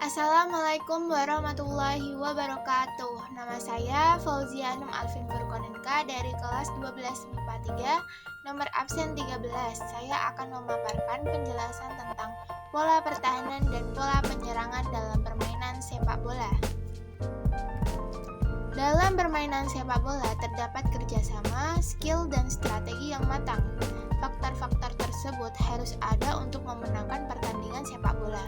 Assalamualaikum warahmatullahi wabarakatuh. Nama saya Fauzia Anum Alvin Furqanenka dari kelas 12 MIPA 3, nomor absen 13. Saya akan memaparkan penjelasan tentang pola pertahanan dan pola penyerangan dalam permainan sepak bola. Dalam permainan sepak bola terdapat kerjasama, skill, dan strategi yang matang. Faktor-faktor tersebut harus ada untuk memenangkan pertandingan sepak bola.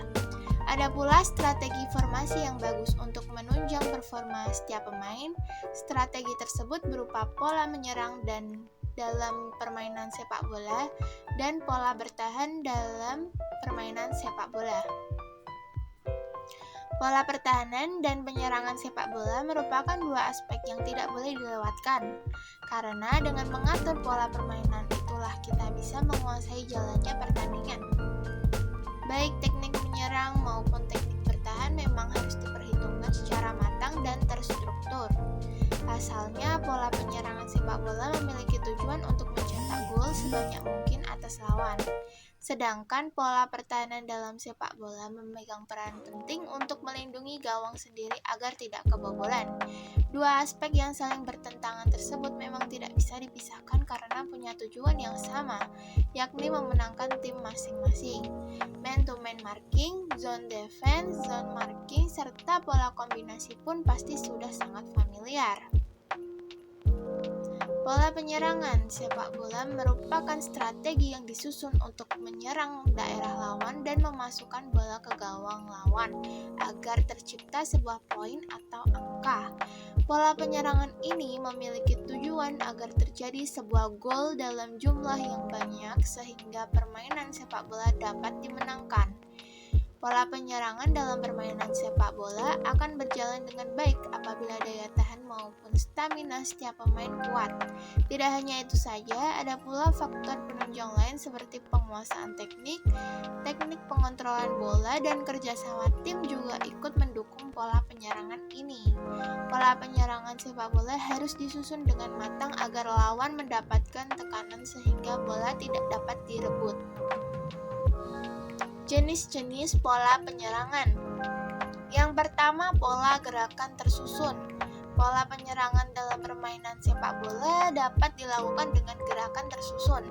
Ada pula strategi formasi yang bagus untuk menunjang performa setiap pemain. Strategi tersebut berupa pola menyerang dan dalam permainan sepak bola dan pola bertahan dalam permainan sepak bola. Pola pertahanan dan penyerangan sepak bola merupakan dua aspek yang tidak boleh dilewatkan. Karena dengan mengatur pola permainan itulah kita bisa menguasai jalannya pertandingan. Baik teknik menyerang maupun teknik bertahan memang harus diperhitungkan secara matang dan terstruktur. Asalnya, pola penyerangan sepak bola memiliki tujuan untuk mencetak gol sebanyak mungkin atas lawan. Sedangkan pola pertahanan dalam sepak bola memegang peran penting untuk melindungi gawang sendiri agar tidak kebobolan. Dua aspek yang saling bertentangan tersebut memang tidak bisa dipisahkan karena punya tujuan yang sama, yakni memenangkan tim masing-masing. Man-to-man marking, zone defense, zone marking, serta pola kombinasi pun pasti sudah sangat familiar. Pola penyerangan sepak bola merupakan strategi yang disusun untuk menyerang daerah lawan dan memasukkan bola ke gawang lawan agar tercipta sebuah poin atau angka. Pola penyerangan ini memiliki tujuan agar terjadi sebuah gol dalam jumlah yang banyak sehingga permainan sepak bola dapat dimenangkan. Pola penyerangan dalam permainan sepak bola akan berjalan dengan baik apabila daya tahan maupun stamina setiap pemain kuat. Tidak hanya itu saja, ada pula faktor penunjang lain seperti penguasaan teknik, teknik pengontrolan bola, dan kerjasama tim juga ikut mendukung pola penyerangan ini. Pola penyerangan sepak bola harus disusun dengan matang agar lawan mendapatkan tekanan sehingga bola tidak dapat direbut. Jenis-jenis pola penyerangan. Yang pertama, pola gerakan tersusun. Pola penyerangan dalam permainan sepak bola dapat dilakukan dengan gerakan tersusun.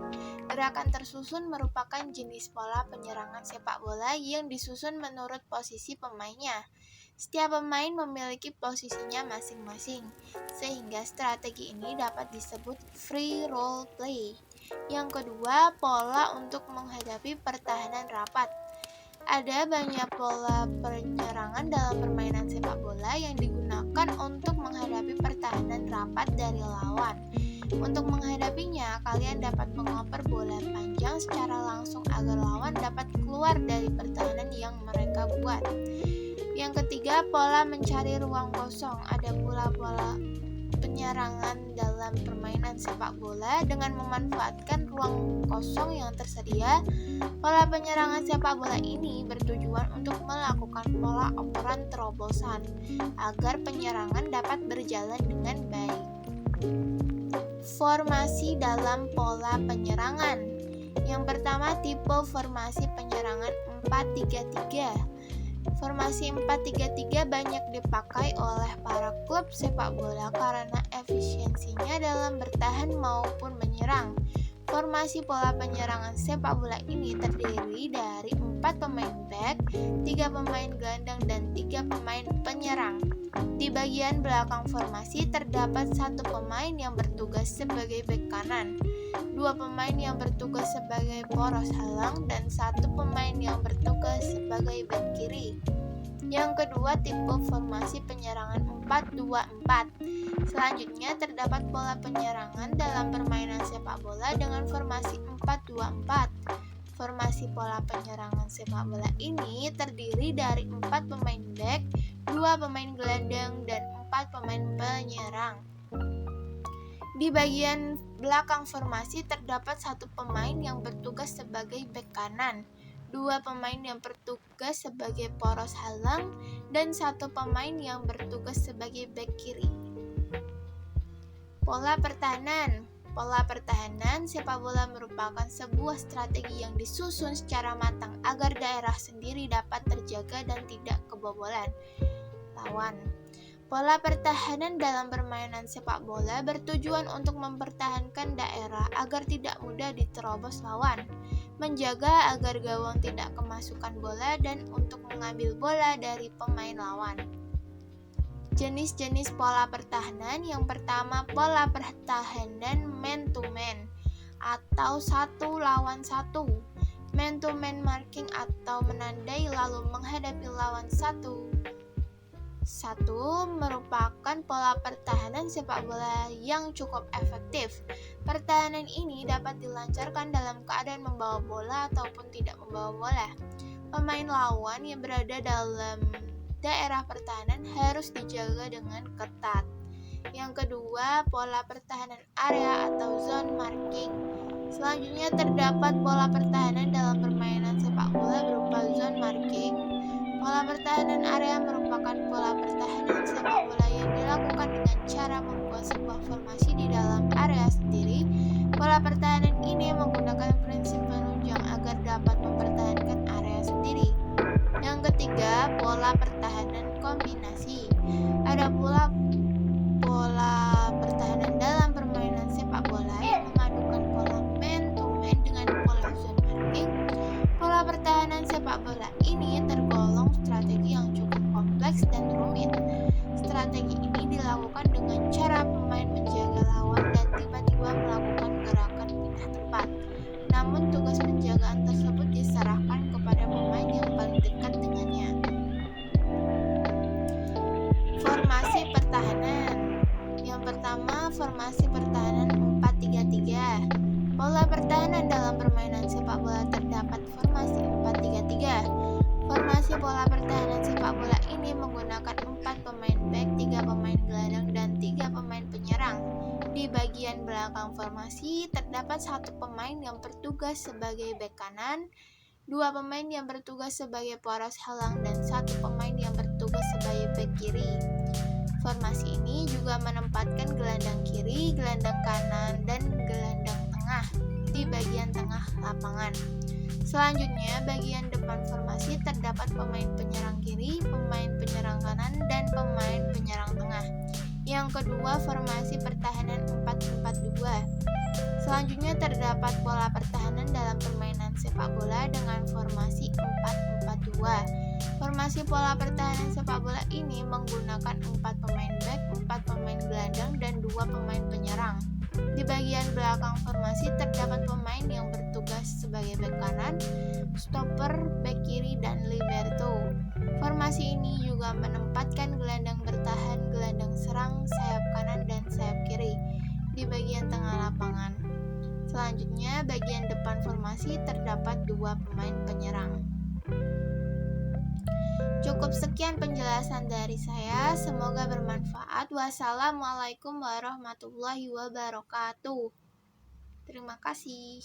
Gerakan tersusun merupakan jenis pola penyerangan sepak bola yang disusun menurut posisi pemainnya. Setiap pemain memiliki posisinya masing-masing, sehingga strategi ini dapat disebut free role play. Yang kedua, pola untuk menghadapi pertahanan rapat. Ada banyak pola penyerangan dalam permainan sepak bola yang digunakan untuk menghadapi pertahanan rapat dari lawan. Untuk menghadapinya, kalian dapat mengoper bola panjang secara langsung agar lawan dapat keluar dari pertahanan yang mereka buat. Yang ketiga, pola mencari ruang kosong. Ada pula pola penyerangan dalam permainan sepak bola dengan memanfaatkan ruang kosong yang tersedia. Pola penyerangan sepak bola ini bertujuan untuk melakukan pola operan terobosan agar penyerangan dapat berjalan dengan baik. Formasi dalam pola penyerangan. Yang pertama, tipe formasi penyerangan 4-3-3. Formasi 4-3-3 banyak dipakai oleh para klub sepak bola karena efisiensinya dalam bertahan maupun menyerang. Formasi pola penyerangan sepak bola ini terdiri dari 4 pemain back, 3 pemain gelandang, dan 3 pemain penyerang. Di bagian belakang formasi terdapat 1 pemain yang bertugas sebagai bek kanan, 2 pemain yang bertugas sebagai poros halang, dan 1 pemain yang bertugas sebagai bek kiri. Yang kedua, tipe formasi penyerangan 4-2-4. Selanjutnya terdapat pola penyerangan dalam permainan sepak bola dengan formasi 4-2-4. Formasi pola penyerangan sepak bola ini terdiri dari 4 pemain back, 2 pemain gelandang, dan 4 pemain penyerang. Di bagian belakang formasi terdapat 1 pemain yang bertugas sebagai bek kanan, 2 pemain yang bertugas sebagai poros halang, dan 1 pemain yang bertugas sebagai bek kiri. Pola pertahanan. Pola pertahanan sepak bola merupakan sebuah strategi yang disusun secara matang agar daerah sendiri dapat terjaga dan tidak kebobolan lawan. Pola pertahanan dalam permainan sepak bola bertujuan untuk mempertahankan daerah agar tidak mudah diterobos lawan, menjaga agar gawang tidak kemasukan bola, dan untuk mengambil bola dari pemain lawan. Jenis-jenis pola pertahanan. Yang pertama, pola pertahanan man to man atau 1 lawan 1. Man to man marking atau menandai lalu menghadapi lawan 1 merupakan pola pertahanan sepak bola yang cukup efektif. Pertahanan ini dapat dilancarkan dalam keadaan membawa bola ataupun tidak membawa bola. Pemain lawan yang berada dalam daerah pertahanan harus dijaga dengan ketat. Yang kedua, pola pertahanan area atau zone marking. Selanjutnya terdapat pola pertahanan dalam permainan sepak bola berupa zone marking. Pola pertahanan area merupakan pola pertahanan sepak bola yang dilakukan dengan cara membuat sebuah formasi di dalam area sendiri. Pola pertahanan ini menggunakan prinsip penunjang agar dapat mempertahankan area sendiri. Yang ketiga, pola pertahanan kombinasi. Ada pula pola pertahanan dalam permainan sepak bola yang memadukan pola man to man dengan pola zone marking. Pola pertahanan sepak bola ini tergolong strategi yang cukup kompleks dan rumit. Strategi ini dilakukan dengan cara pemain menjaga lawan dan tiba-tiba melakukan gerakan pindah tempat. Namun tugas penjagaan tersebut diserahkan kepada pemain yang paling dekat dengannya. Formasi pertahanan. Yang pertama, formasi pertahanan 4-3-3. Pola pertahanan dalam permainan sepak bola terdapat formasi 4-3-3. Formasi pola pertahanan sepak bola ini menggunakan 4 pemain back, 3 pemain gelandang, dan 3 pemain penyerang. Di bagian belakang formasi terdapat 1 pemain yang bertugas sebagai bek kanan, 2 pemain yang bertugas sebagai poros halang, dan 1 pemain yang bertugas sebagai bek kiri. Formasi ini juga menempatkan gelandang kiri, gelandang kanan, dan gelandang tengah di bagian tengah lapangan. Selanjutnya, bagian depan formasi terdapat pemain penyerang kiri, pemain penyerang kanan, dan pemain penyerang tengah. Yang kedua, formasi pertahanan 4-4-2. Selanjutnya terdapat pola pertahanan dalam permainan sepak bola dengan formasi 4-4-2. Formasi pola pertahanan sepak bola ini menggunakan 4 pemain back, 4 pemain gelandang, dan 2 pemain penyerang. Di bagian belakang formasi terdapat pemain yang bertugas sebagai bek kanan, stopper, bek kiri, dan libero. Formasi ini juga menempatkan gelandang bertahan, gelandang serang, sayap kanan, dan sayap kiri di bagian tengah lapangan. Selanjutnya, bagian depan formasi terdapat 2 pemain penyerang. Cukup sekian penjelasan dari saya, semoga bermanfaat. Wassalamualaikum warahmatullahi wabarakatuh. Terima kasih.